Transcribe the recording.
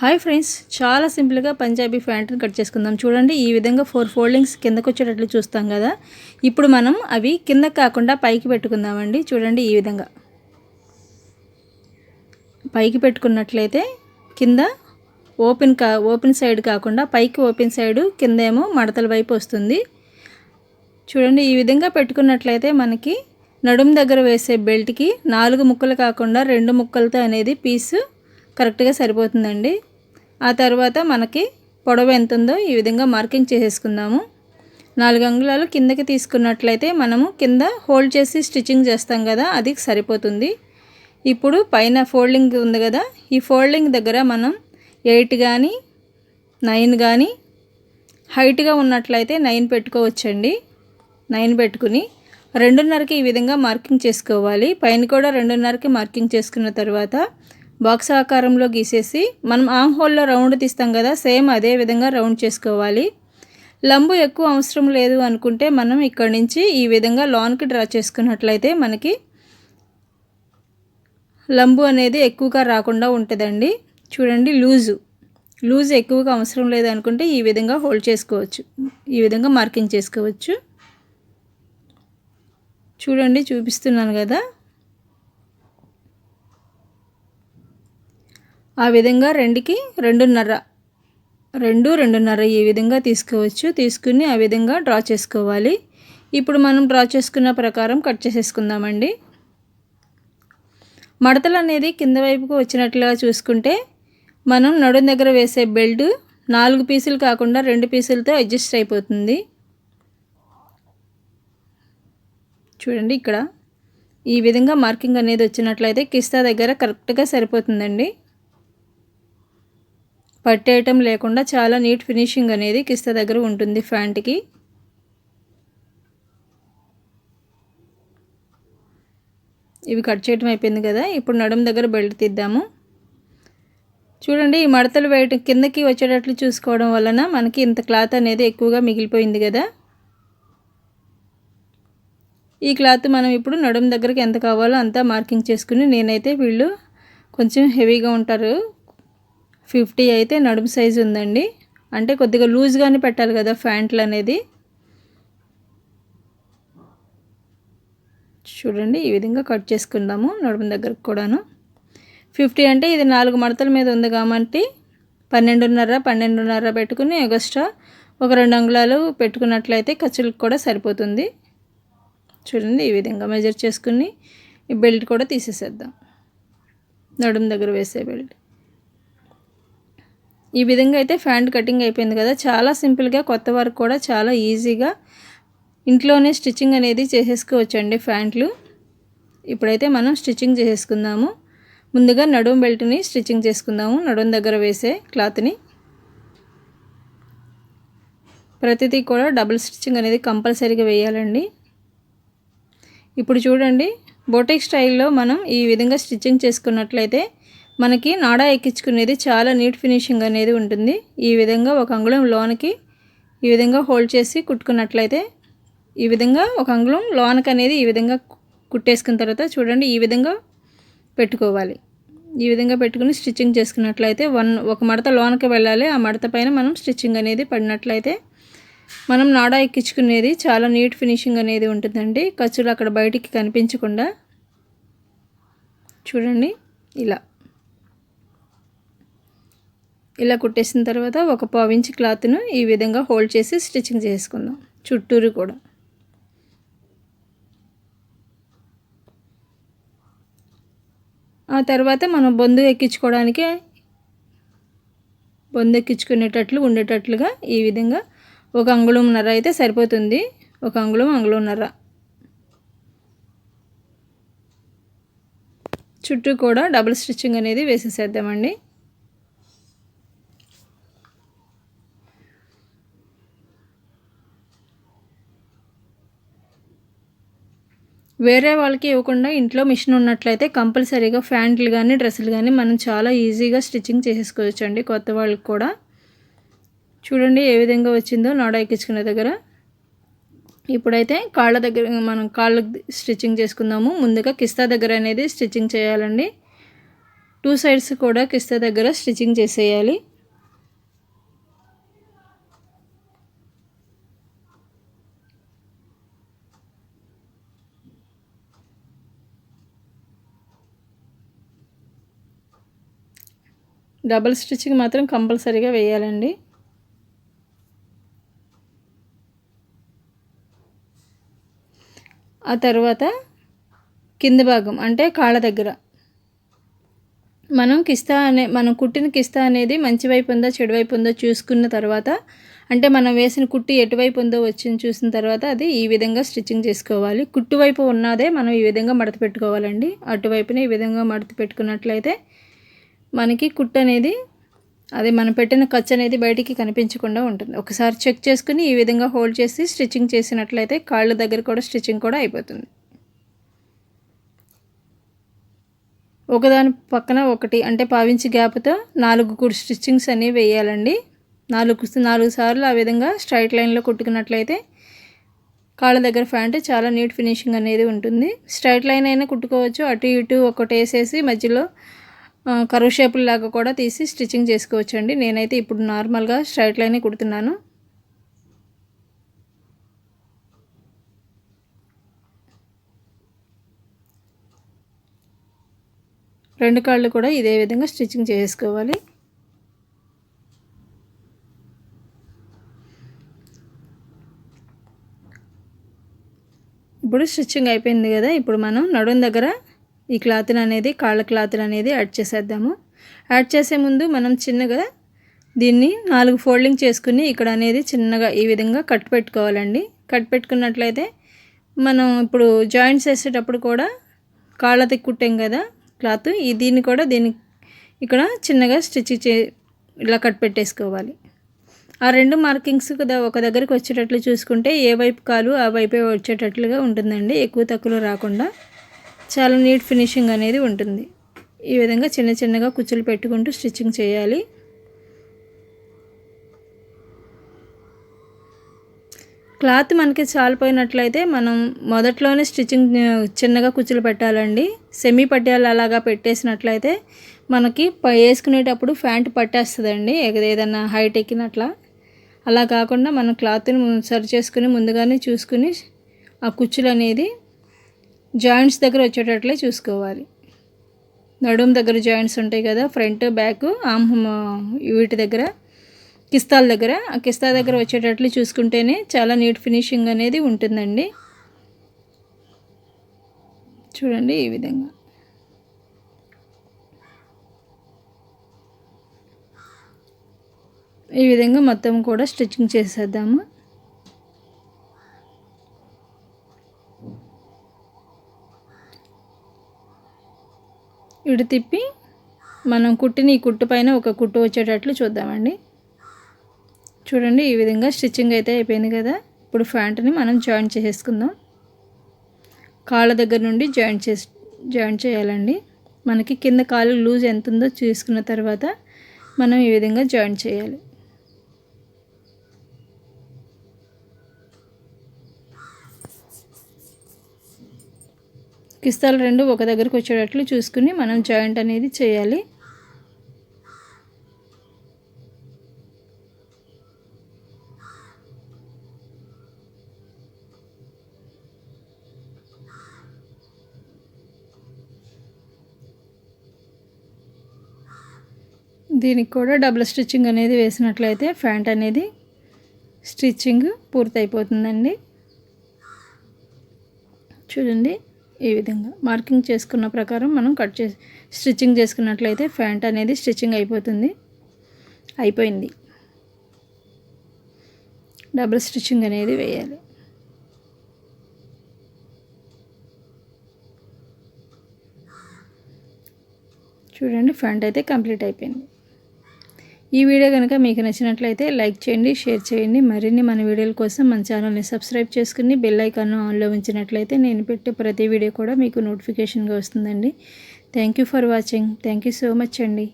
Hi friends, చాలా సింపుల్గా Punjabi ప్యాంట్ని cut చేసుకుందాం. చూడండి, ఈ విధంగా 4 ఫోల్డింగ్స్ కిందకు వచ్చేటట్లు చూస్తాం కదా. ఇప్పుడు మనం అవి కింద కాకుండా పైకి పెట్టుకుందామండి. చూడండి, ఈ విధంగా పైకి పెట్టుకున్నట్లయితే కింద ఓపెన్ సైడ్ కాకుండా పైకి ఓపెన్ సైడు, కింద ఏమో మడతల వైపు వస్తుంది. చూడండి, ఈ విధంగా పెట్టుకున్నట్లయితే మనకి నడుము దగ్గర వేసే బెల్ట్కి 4 ముక్కలు కాకుండా 2 ముక్కలతో అనేది పీసు కరెక్ట్గా సరిపోతుందండి. ఆ తర్వాత మనకి పొడవు ఎంత ఉందో ఈ విధంగా మార్కింగ్ చేసేసుకుందాము. 4 అంగుళాలు కిందకి తీసుకున్నట్లయితే మనము కింద హోల్డ్ చేసి స్టిచ్చింగ్ చేస్తాం కదా, అది సరిపోతుంది. ఇప్పుడు పైన ఫోల్డింగ్ ఉంది కదా, ఈ ఫోల్డింగ్ దగ్గర మనం 8 కానీ 9 కానీ హైట్గా ఉన్నట్లయితే 9 పెట్టుకోవచ్చండి. 9 పెట్టుకుని 2.5కి ఈ విధంగా మార్కింగ్ చేసుకోవాలి. పైన కూడా 2.5కి మార్కింగ్ చేసుకున్న తర్వాత బాక్స్ ఆకారంలో గీసేసి మనం ఆమ్ హోల్లో రౌండ్ తీస్తాం కదా, సేమ్ అదే విధంగా రౌండ్ చేసుకోవాలి. లంబు ఎక్కువ అవసరం లేదు అనుకుంటే మనం ఇక్కడి నుంచి ఈ విధంగా లాన్కి డ్రా చేసుకున్నట్లయితే మనకి లంబు అనేది ఎక్కువగా రాకుండా ఉంటుందండి. చూడండి, లూజ్ ఎక్కువగా అవసరం లేదు అనుకుంటే ఈ విధంగా హోల్డ్ చేసుకోవచ్చు, ఈ విధంగా మార్కింగ్ చేసుకోవచ్చు. చూడండి, చూపిస్తున్నాను కదా, ఆ విధంగా 2కి 2.5 ఈ విధంగా తీసుకోవచ్చు. తీసుకుని ఆ విధంగా డ్రా చేసుకోవాలి. ఇప్పుడు మనం డ్రా చేసుకున్న ప్రకారం కట్ చేసేసుకుందామండి. మడతలు అనేది కింద వైపుకు వచ్చినట్లుగా చూసుకుంటే మనం నడుం దగ్గర వేసే బెల్ట్ 4 పీసులు కాకుండా 2 పీసులతో అడ్జస్ట్ అయిపోతుంది. చూడండి, ఇక్కడ ఈ విధంగా మార్కింగ్ అనేది వచ్చినట్లయితే కిస్తా దగ్గర కరెక్ట్గా సరిపోతుందండి. పట్టేయటం లేకుండా చాలా నీట్ ఫినిషింగ్ అనేది కిస్తా దగ్గర ఉంటుంది ప్యాంట్కి. ఇవి కట్ చేయటం అయిపోయింది కదా, ఇప్పుడు నడుము దగ్గర బెల్ట్ తీద్దాము. చూడండి, ఈ మడతలు వేయటం కిందకి వచ్చేటట్లు చూసుకోవడం వలన మనకి ఇంత క్లాత్ అనేది ఎక్కువగా మిగిలిపోయింది కదా. ఈ క్లాత్ మనం ఇప్పుడు నడుము దగ్గరికి ఎంత కావాలో అంతా మార్కింగ్ చేసుకుని, నేనైతే వీళ్ళు కొంచెం హెవీగా ఉంటారు, 50 అయితే నడుము సైజు ఉందండి. అంటే కొద్దిగా లూజ్గానే పెట్టాలి కదా ప్యాంట్లు అనేది. చూడండి, ఈ విధంగా కట్ చేసుకుందాము నడుము దగ్గరకు కూడాను. 50 అంటే ఇది 4 మడతల మీద ఉంది కాబట్టి 12.5 పెట్టుకుని ఎగస్ట్రా ఒక 2 అంగుళాలు పెట్టుకున్నట్లయితే ఖర్చులకు కూడా సరిపోతుంది. చూడండి, ఈ విధంగా మెజర్ చేసుకుని ఈ బెల్ట్ కూడా తీసేసేద్దాం. నడుము దగ్గర వేసే బెల్ట్ ఈ విధంగా అయితే ప్యాంట్ కటింగ్ అయిపోయింది కదా. చాలా సింపుల్గా, కొత్త వారికి కూడా చాలా ఈజీగా ఇంట్లోనే స్టిచ్చింగ్ అనేది చేసేసుకోవచ్చండి ప్యాంట్లు. ఇప్పుడైతే మనం స్టిచ్చింగ్ చేసేసుకుందాము. ముందుగా నడుము బెల్ట్ని స్టిచ్చింగ్ చేసుకుందాము. నడుము దగ్గర వేసే క్లాత్ని ప్రతిదీ కూడా డబుల్ స్టిచ్చింగ్ అనేది కంపల్సరీగా వేయాలండి. ఇప్పుడు చూడండి, బొటిక్ స్టైల్లో మనం ఈ విధంగా స్టిచ్చింగ్ చేసుకున్నట్లయితే మనకి నాడా ఎక్కించుకునేది చాలా నీట్ ఫినిషింగ్ అనేది ఉంటుంది. ఈ విధంగా ఒక అంగుళం లోనికి ఈ విధంగా హోల్డ్ చేసి కుట్టుకున్నట్లయితే ఈ విధంగా ఒక అంగుళం లోనకి అనేది ఈ విధంగా కుట్టేసుకున్న తర్వాత చూడండి, ఈ విధంగా పెట్టుకోవాలి. ఈ విధంగా పెట్టుకుని స్టిచ్చింగ్ చేసుకున్నట్లయితే ఒక మడత లోనకి వెళ్ళాలి. ఆ మడత పైన మనం స్టిచ్చింగ్ అనేది పడినట్లయితే మనం నాడా ఎక్కించుకునేది చాలా నీట్ ఫినిషింగ్ అనేది ఉంటుందండి. ఖర్చులు అక్కడ బయటికి కనిపించకుండా. చూడండి, ఇలా కుట్టేసిన తర్వాత ఒక 1/4 ఇంచ్ క్లాత్ను ఈ విధంగా హోల్డ్ చేసి స్టిచ్చింగ్ చేసుకుందాం చుట్టూరు కూడా. ఆ తర్వాత మనం బొందు ఎక్కించుకునేటట్లు ఉండేటట్లుగా ఈ విధంగా 1 అంగుళంన్నర అయితే సరిపోతుంది. 1 అంగుళంన్నర చుట్టూ కూడా డబుల్ స్టిచ్చింగ్ అనేది వేసేసేద్దామండి. వేరే వాళ్ళకి ఇవ్వకుండా ఇంట్లో మిషన్ ఉన్నట్లయితే కంపల్సరీగా ప్యాంట్లు కానీ డ్రెస్సులు కానీ మనం చాలా ఈజీగా స్టిచ్చింగ్ చేసేసుకోవచ్చు అండి, కొత్త వాళ్ళకి కూడా. చూడండి, ఏ విధంగా వచ్చిందో నాడా ఎక్కించుకునే దగ్గర. ఇప్పుడైతే కాళ్ళ దగ్గర మనం కాళ్ళకి స్టిచ్చింగ్ చేసుకుందాము. ముందుగా కిస్తా దగ్గర అనేది స్టిచ్చింగ్ చేయాలండి. 2 సైడ్స్ కూడా కిస్తా దగ్గర స్టిచ్చింగ్ చేసేయాలి. డబుల్ స్టిచ్చింగ్ మాత్రం కంపల్సరీగా వేయాలండి. ఆ తర్వాత కింద భాగం అంటే కాళ్ళ దగ్గర మనం కుట్టిన కిస్తా అనేది మంచి వైపు ఉందో చెడు వైపు ఉందో చూసుకున్న తర్వాత, అంటే మనం వేసిన కుట్టి ఎటువైపు ఉందో వచ్చింది చూసిన తర్వాత అది ఈ విధంగా స్టిచ్చింగ్ చేసుకోవాలి. కుట్టు వైపు ఉన్నదే మనం ఈ విధంగా మడత పెట్టుకోవాలండి. అటువైపునే ఈ విధంగా మడత పెట్టుకున్నట్లయితే మనకి కుట్టు అనేది అదే మనం పెట్టిన ఖర్చు అనేది బయటికి కనిపించకుండా ఉంటుంది. ఒకసారి చెక్ చేసుకుని ఈ విధంగా హోల్డ్ చేసి స్టిచ్చింగ్ చేసినట్లయితే కాళ్ళ దగ్గర కూడా స్టిచ్చింగ్ కూడా అయిపోతుంది. ఒకదాని పక్కన ఒకటి అంటే పావించి గ్యాప్తో 4 స్టిచ్చింగ్స్ అనేవి వేయాలండి. 4 సార్లు ఆ విధంగా స్ట్రైట్ లైన్లో కుట్టుకున్నట్లయితే కాళ్ళ దగ్గర ప్యాంట్ చాలా నీట్ ఫినిషింగ్ అనేది ఉంటుంది. స్ట్రైట్ లైన్ అయినా కుట్టుకోవచ్చు, అటు ఇటు ఒకటి వేసేసి మధ్యలో కర్వ్ షేపుల లాగా కూడా తీసి స్టిచ్చింగ్ చేసుకోవచ్చు అండి. నేనైతే ఇప్పుడు నార్మల్గా స్ట్రైట్ లైనే కుడుతున్నాను. రెండు కాళ్ళు కూడా ఇదే విధంగా స్టిచ్చింగ్ చేసుకోవాలి. ఇప్పుడు స్టిచ్చింగ్ అయిపోయింది కదా. ఇప్పుడు మనం నడుం దగ్గర ఈ క్లాత్ని అనేది కాళ్ళ క్లాత్ని అనేది యాడ్ చేసేద్దాము. యాడ్ చేసే ముందు మనం చిన్నగా దీన్ని 4 ఫోల్డింగ్ చేసుకుని ఇక్కడ అనేది చిన్నగా ఈ విధంగా కట్ పెట్టుకోవాలండి. కట్ పెట్టుకున్నట్లయితే మనం ఇప్పుడు జాయింట్స్ వేసేటప్పుడు కూడా కాళ్ళది కుట్టాం కదా క్లాత్, దీన్ని కూడా ఇక్కడ చిన్నగా ఇలా కట్ పెట్టేసుకోవాలి. ఆ 2 మార్కింగ్స్ ఒక దగ్గరికి వచ్చేటట్లు చూసుకుంటే ఏ వైపు కాలు ఆ వైపే వచ్చేటట్లుగా ఉంటుందండి. ఎక్కువ తక్కువ రాకుండా చాలా నీట్ ఫినిషింగ్ అనేది ఉంటుంది. ఈ విధంగా చిన్నగా కుచ్చులు పెట్టుకుంటూ స్టిచ్చింగ్ చేయాలి. క్లాత్ మనకి చాలిపోయినట్లయితే మనం మొదట్లోనే స్టిచ్చింగ్ చిన్నగా కుచ్చులు పెట్టాలండి. సెమీ పట్యాలు అలాగా పెట్టేసినట్లయితే మనకి వేసుకునేటప్పుడు ప్యాంట్ పట్టేస్తుందండి ఏదైనా హైట్ ఎక్కినట్లా. అలా కాకుండా మనం క్లాత్ని సరి చేసుకుని ముందుగానే చూసుకుని ఆ కుచ్చులు అనేది జాయింట్స్ దగ్గర వచ్చేటట్లే చూసుకోవాలి. నడుము దగ్గర జాయింట్స్ ఉంటాయి కదా, ఫ్రంట్ బ్యాక్ వీటి దగ్గర కిస్తాల దగ్గర, ఆ కిస్తా దగ్గర వచ్చేటట్లు చూసుకుంటేనే చాలా నీట్ ఫినిషింగ్ అనేది ఉంటుందండి. చూడండి ఈ విధంగా. ఈ విధంగా మొత్తం కూడా స్టిచ్చింగ్ చేసేద్దాము. ఇటు తిప్పి మనం కుట్టిన ఈ కుట్టు పైన ఒక కుట్టు వచ్చేటట్లు చూద్దామండి. చూడండి ఈ విధంగా స్టిచ్చింగ్ అయితే అయిపోయింది కదా. ఇప్పుడు ప్యాంట్ని మనం జాయింట్ చేసేసుకుందాం. కాళ్ళ దగ్గర నుండి జాయింట్ చేయాలండి. మనకి కింద కాలు లూజ్ ఎంత ఉందో చూసుకున్న తర్వాత మనం ఈ విధంగా జాయింట్ చేయాలి. కిస్తాలు 2 ఒక దగ్గరకు వచ్చేటట్లు చూసుకుని మనం జాయింట్ అనేది చేయాలి. దీనికి కూడా డబుల్ స్టిచ్చింగ్ అనేది వేసినట్లయితే ప్యాంట్ అనేది స్టిచ్చింగ్ పూర్తయిపోతుందండి. చూడండి ఈ విధంగా మార్కింగ్ చేసుకున్న ప్రకారం మనం స్టిచ్చింగ్ చేసుకున్నట్లయితే ప్యాంట్ అనేది స్టిచ్చింగ్ అయిపోయింది. డబుల్ స్టిచ్చింగ్ అనేది వేయాలి. చూడండి ప్యాంట్ అయితే కంప్లీట్ అయిపోయింది. ఈ వీడియో కనుక మీకు నచ్చినట్లయితే లైక్ చేయండి, షేర్ చేయండి. మరిన్ని మన వీడియోల కోసం మన ఛానల్ని సబ్స్క్రైబ్ చేసుకుని బెల్ ఐకాన్ ఆన్లో ఉంచినట్లయితే నేను పెట్టే ప్రతి వీడియో కూడా మీకు నోటిఫికేషన్గా వస్తుందండి. Thank you for watching. Thank you so much అండి.